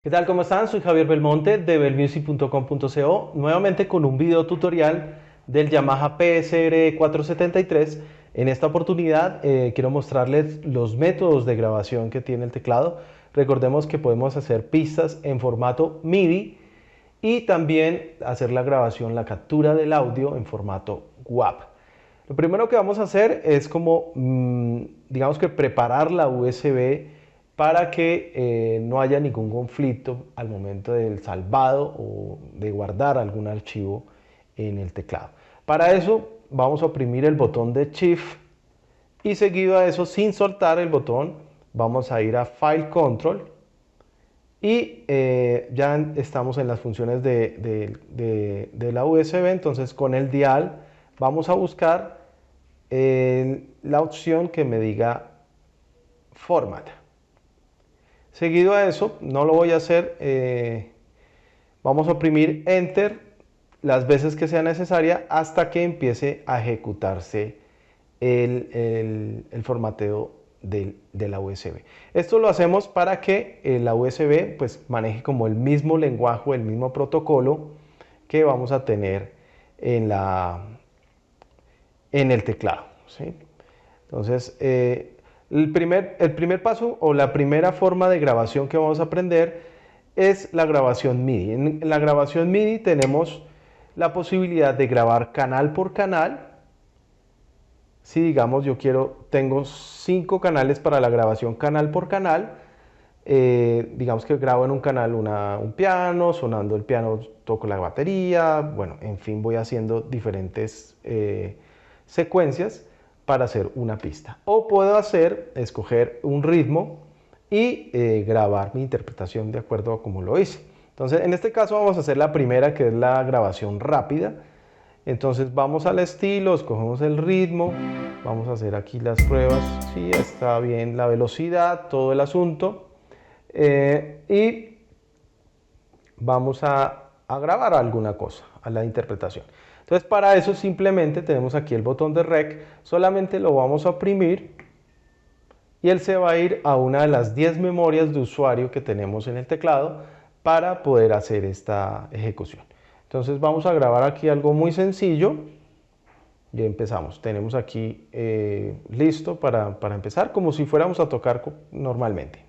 ¿Qué tal? ¿Cómo están? Soy Javier Belmonte de belmusic.com.co, nuevamente con un video tutorial del Yamaha PSR 473. En esta oportunidad quiero mostrarles los métodos de grabación que tiene el teclado. Recordemos que podemos hacer pistas en formato MIDI y también hacer la grabación, la captura del audio en formato WAV. Lo primero que vamos a hacer es digamos que preparar la USB para que no haya ningún conflicto al momento del salvado o de guardar algún archivo en el teclado. Para eso vamos a oprimir el botón de Shift y seguido a eso, sin soltar el botón, vamos a ir a File Control y ya estamos en las funciones de la USB. Entonces con el dial vamos a buscar la opción que me diga Format. Seguido a eso, no lo voy a hacer, vamos a oprimir Enter las veces que sea necesaria hasta que empiece a ejecutarse el formateo de la USB. Esto lo hacemos para que la USB pues maneje como el mismo lenguaje, el mismo protocolo que vamos a tener en el teclado, ¿sí? Entonces, el primer paso o la primera forma de grabación que vamos a aprender es la grabación MIDI. En la grabación MIDI tenemos la posibilidad de grabar canal por canal. Si digamos tengo 5 canales para la grabación canal por canal, digamos que grabo en un canal un piano, sonando el piano toco la batería, bueno, en fin, voy haciendo diferentes secuencias para hacer una pista. O puedo escoger un ritmo y grabar mi interpretación de acuerdo a cómo lo hice. Entonces, en este caso vamos a hacer la primera, que es la grabación rápida. Entonces vamos al estilo, escogemos el ritmo, vamos a hacer aquí las pruebas, si está bien la velocidad, todo el asunto, y vamos a grabar alguna cosa, a la interpretación. Entonces para eso simplemente tenemos aquí el botón de Rec, solamente lo vamos a oprimir y él se va a ir a una de las 10 memorias de usuario que tenemos en el teclado para poder hacer esta ejecución. Entonces vamos a grabar aquí algo muy sencillo. Ya empezamos. Tenemos aquí listo para empezar, como si fuéramos a tocar normalmente.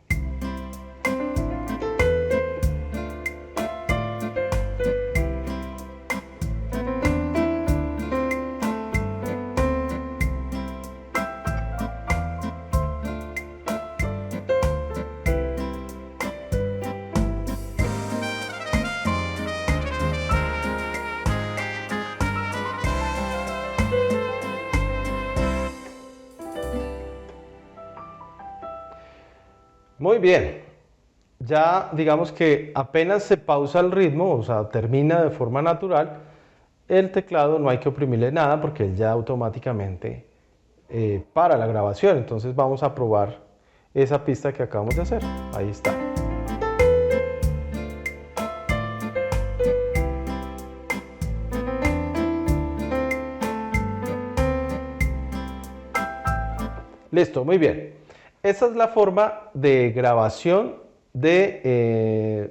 Muy bien, ya digamos que apenas se pausa el ritmo, o sea, termina de forma natural, el teclado no hay que oprimirle nada porque él ya automáticamente para la grabación. Entonces vamos a probar esa pista que acabamos de hacer. Ahí está. Listo, muy bien. Esa es la forma de grabación de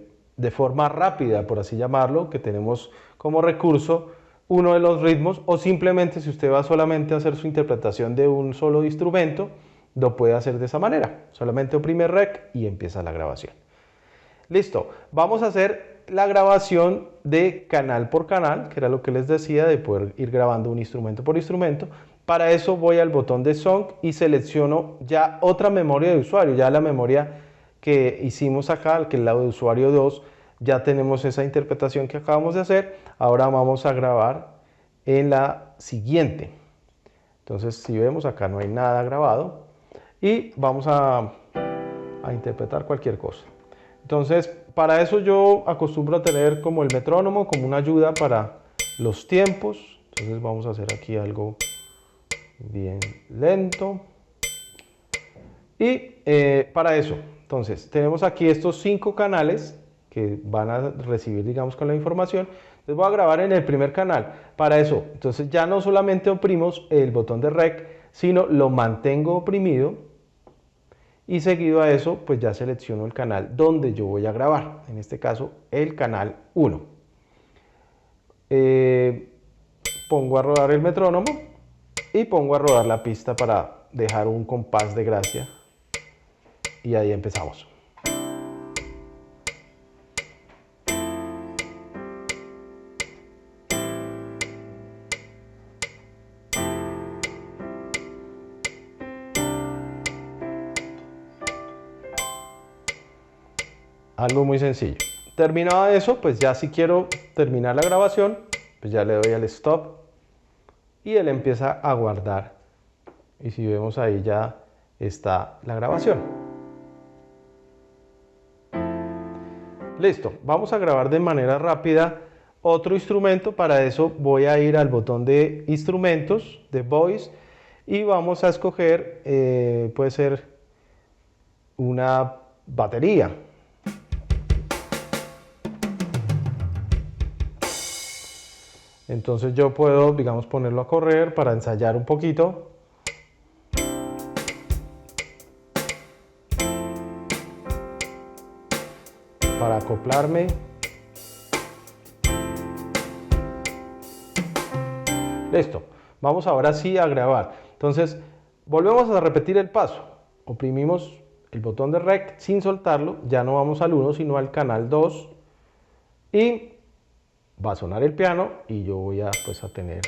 forma rápida, por así llamarlo, que tenemos como recurso uno de los ritmos, o simplemente si usted va solamente a hacer su interpretación de un solo instrumento, lo puede hacer de esa manera. Solamente oprime Rec y empieza la grabación. Listo, vamos a hacer la grabación de canal por canal, que era lo que les decía, de poder ir grabando un instrumento por instrumento. Para eso voy al botón de Song y selecciono ya otra memoria de usuario, ya la memoria que hicimos acá, que es el lado de usuario 2, ya tenemos esa interpretación que acabamos de hacer. Ahora vamos a grabar en la siguiente. Entonces, si vemos acá no hay nada grabado y vamos a interpretar cualquier cosa. Entonces, para eso yo acostumbro a tener como el metrónomo, como una ayuda para los tiempos. Entonces vamos a hacer aquí algo bien lento. Y para eso, entonces, tenemos aquí estos 5 canales que van a recibir, digamos, con la información. Entonces voy a grabar en el primer canal. Para eso, entonces ya no solamente oprimimos el botón de Rec, sino lo mantengo oprimido y seguido a eso pues ya selecciono el canal donde yo voy a grabar, en este caso el canal 1. Pongo a rodar el metrónomo y pongo a rodar la pista para dejar un compás de gracia y ahí empezamos. Algo muy sencillo. Terminado eso, pues ya si quiero terminar la grabación, pues ya le doy al stop y él empieza a guardar. Y si vemos ahí ya está la grabación. Listo, vamos a grabar de manera rápida otro instrumento. Para eso voy a ir al botón de instrumentos, de voice, y vamos a escoger, puede ser una batería. Entonces yo puedo, digamos, ponerlo a correr para ensayar un poquito. Para acoplarme. Listo. Vamos ahora sí a grabar. Entonces, volvemos a repetir el paso. Oprimimos el botón de REC sin soltarlo. Ya no vamos al 1, sino al canal 2. Y va a sonar el piano y yo voy a, pues, a tener...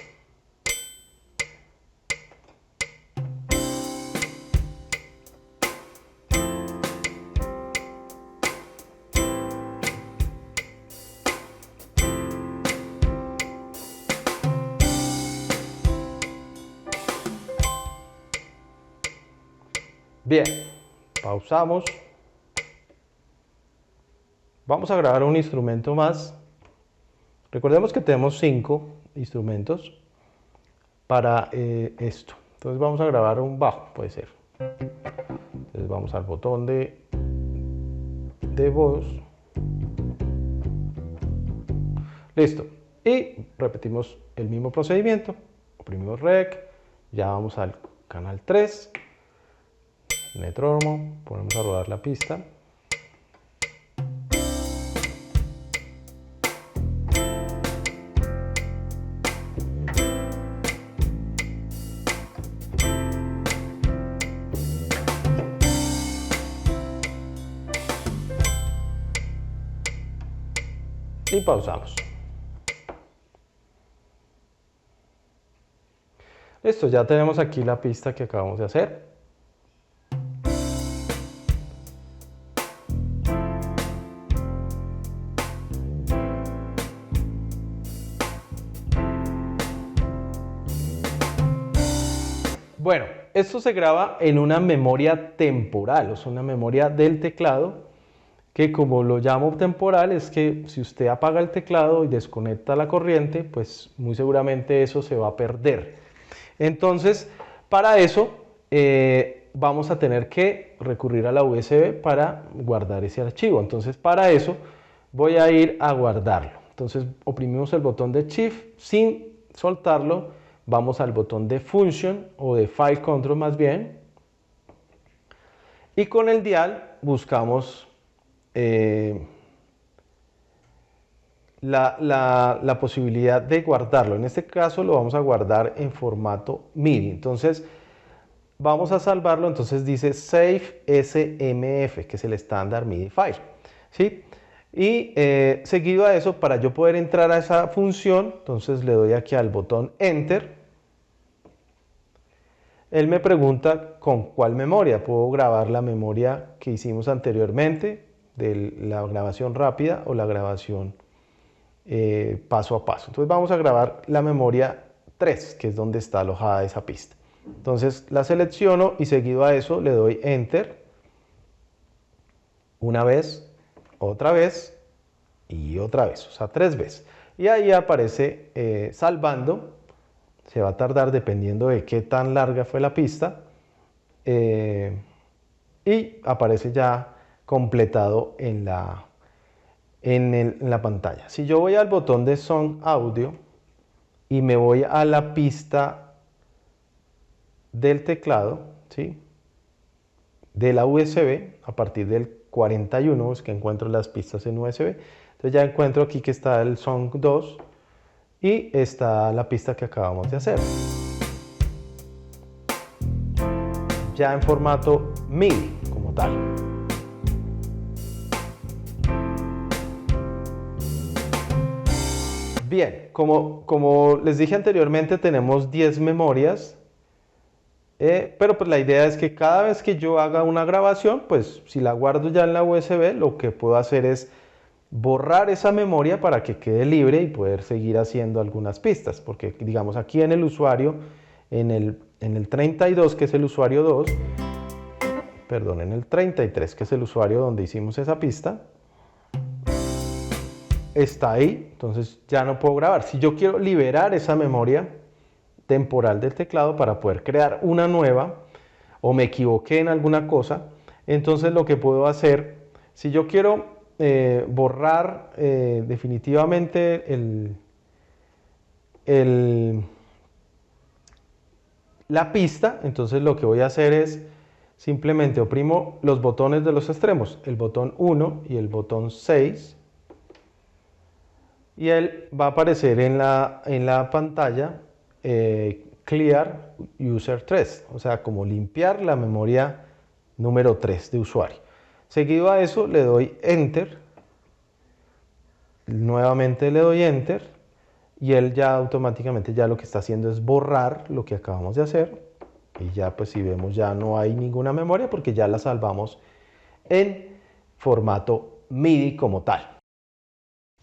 Bien, pausamos. Vamos a grabar un instrumento más. Recordemos que tenemos 5 instrumentos para esto. Entonces vamos a grabar un bajo, puede ser. Entonces vamos al botón de voz. Listo. Y repetimos el mismo procedimiento. Oprimimos REC. Ya vamos al canal 3. Metrónomo. Ponemos a rodar la pista. Y pausamos. Listo, ya tenemos aquí la pista que acabamos de hacer. Bueno, esto se graba en una memoria temporal, o sea, una memoria del teclado, que como lo llamo temporal es que si usted apaga el teclado y desconecta la corriente, pues muy seguramente eso se va a perder. Entonces, para eso vamos a tener que recurrir a la USB para guardar ese archivo. Entonces, para eso voy a ir a guardarlo. Entonces, oprimimos el botón de Shift sin soltarlo. Vamos al botón de Function o de File Control más bien. Y con el dial buscamos la posibilidad de guardarlo. En este caso lo vamos a guardar en formato MIDI. Entonces vamos a salvarlo. Entonces dice Save SMF, que es el estándar MIDI file, ¿sí? Y seguido a eso, para yo poder entrar a esa función, entonces le doy aquí al botón Enter. Él me pregunta con cuál memoria. Puedo grabar la memoria que hicimos anteriormente, de la grabación rápida o la grabación paso a paso. Entonces vamos a grabar la memoria 3, que es donde está alojada esa pista. Entonces la selecciono y seguido a eso le doy Enter. Una vez, otra vez y otra vez, o sea, 3 veces. Y ahí aparece salvando. Se va a tardar dependiendo de qué tan larga fue la pista. Y aparece ya completado en la pantalla. Si yo voy al botón de Song Audio y me voy a la pista del teclado, ¿sí? de la USB a partir del 41, es que encuentro las pistas en USB. Entonces ya encuentro aquí que está el Song 2 y está la pista que acabamos de hacer. Ya en formato MIDI como tal. Bien, como les dije anteriormente, tenemos 10 memorias, pero pues la idea es que cada vez que yo haga una grabación, pues si la guardo ya en la USB, lo que puedo hacer es borrar esa memoria para que quede libre y poder seguir haciendo algunas pistas, porque digamos aquí en el usuario, en el 32, que es el usuario 2, perdón, en el 33, que es el usuario donde hicimos esa pista, está ahí, entonces ya no puedo grabar. Si yo quiero liberar esa memoria temporal del teclado para poder crear una nueva, o me equivoqué en alguna cosa, entonces lo que puedo hacer, si yo quiero borrar definitivamente la pista, entonces lo que voy a hacer es simplemente oprimo los botones de los extremos, el botón 1 y el botón 6, y él va a aparecer en la pantalla Clear User 3, o sea, como limpiar la memoria número 3 de usuario. Seguido a eso le doy Enter, nuevamente le doy Enter, y él ya automáticamente ya lo que está haciendo es borrar lo que acabamos de hacer, y ya pues si vemos ya no hay ninguna memoria porque ya la salvamos en formato MIDI como tal.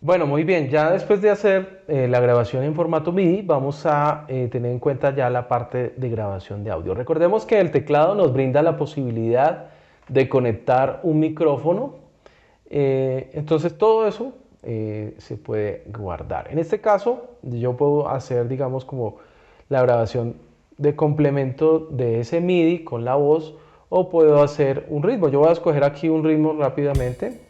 Bueno, muy bien, ya después de hacer la grabación en formato MIDI, vamos a tener en cuenta ya la parte de grabación de audio. Recordemos que el teclado nos brinda la posibilidad de conectar un micrófono, entonces todo eso se puede guardar. En este caso, yo puedo hacer, digamos, como la grabación de complemento de ese MIDI con la voz, o puedo hacer un ritmo. Yo voy a escoger aquí un ritmo rápidamente.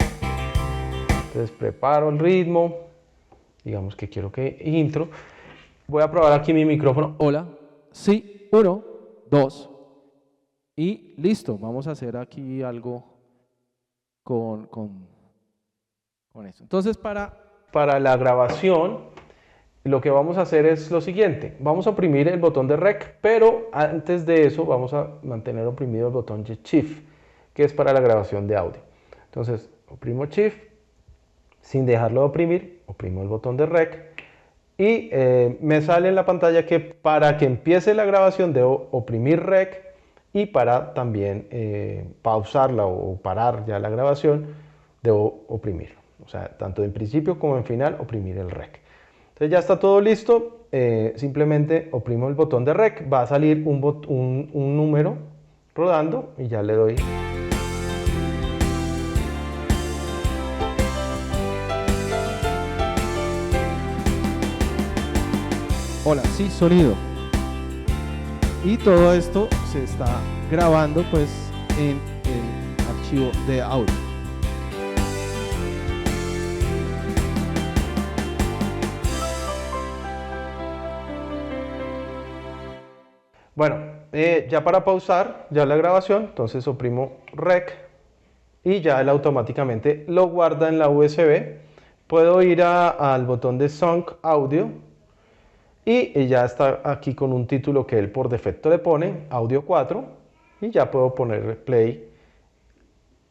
Entonces preparo el ritmo, digamos que quiero que intro. Voy a probar aquí mi micrófono. Hola, sí, 1, 2 y listo. Vamos a hacer aquí algo con esto. Entonces para la grabación lo que vamos a hacer es lo siguiente. Vamos a oprimir el botón de Rec, pero antes de eso vamos a mantener oprimido el botón de Shift, que es para la grabación de audio. Entonces oprimo Shift. Sin dejarlo de oprimir, oprimo el botón de Rec y me sale en la pantalla que para que empiece la grabación debo oprimir Rec, y para también pausarla o parar ya la grabación debo oprimir. O sea, tanto en principio como en final oprimir el Rec. Entonces ya está todo listo, simplemente oprimo el botón de Rec, va a salir un número rodando y ya le doy. hola, sí, sonido. Y todo esto se está grabando pues en el archivo de audio. Bueno, ya para pausar ya la grabación, entonces oprimo Rec y ya él automáticamente lo guarda en la USB. Puedo ir al botón de Song Audio y ya está aquí con un título que él por defecto le pone, Audio 4, y ya puedo poner play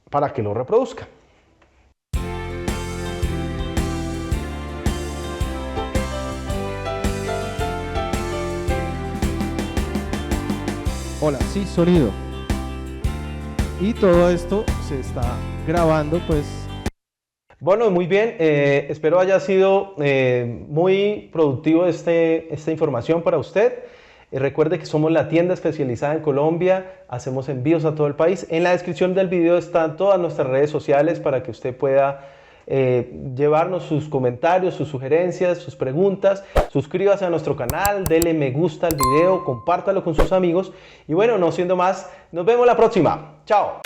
para que lo reproduzca. Hola, sí, sonido. Y todo esto se está grabando pues. Bueno, muy bien, espero haya sido muy productivo esta información para usted. Recuerde que somos la tienda especializada en Colombia, hacemos envíos a todo el país. En la descripción del video están todas nuestras redes sociales para que usted pueda llevarnos sus comentarios, sus sugerencias, sus preguntas. Suscríbase a nuestro canal, dele me gusta al video, compártalo con sus amigos. Y bueno, no siendo más, nos vemos la próxima. Chao.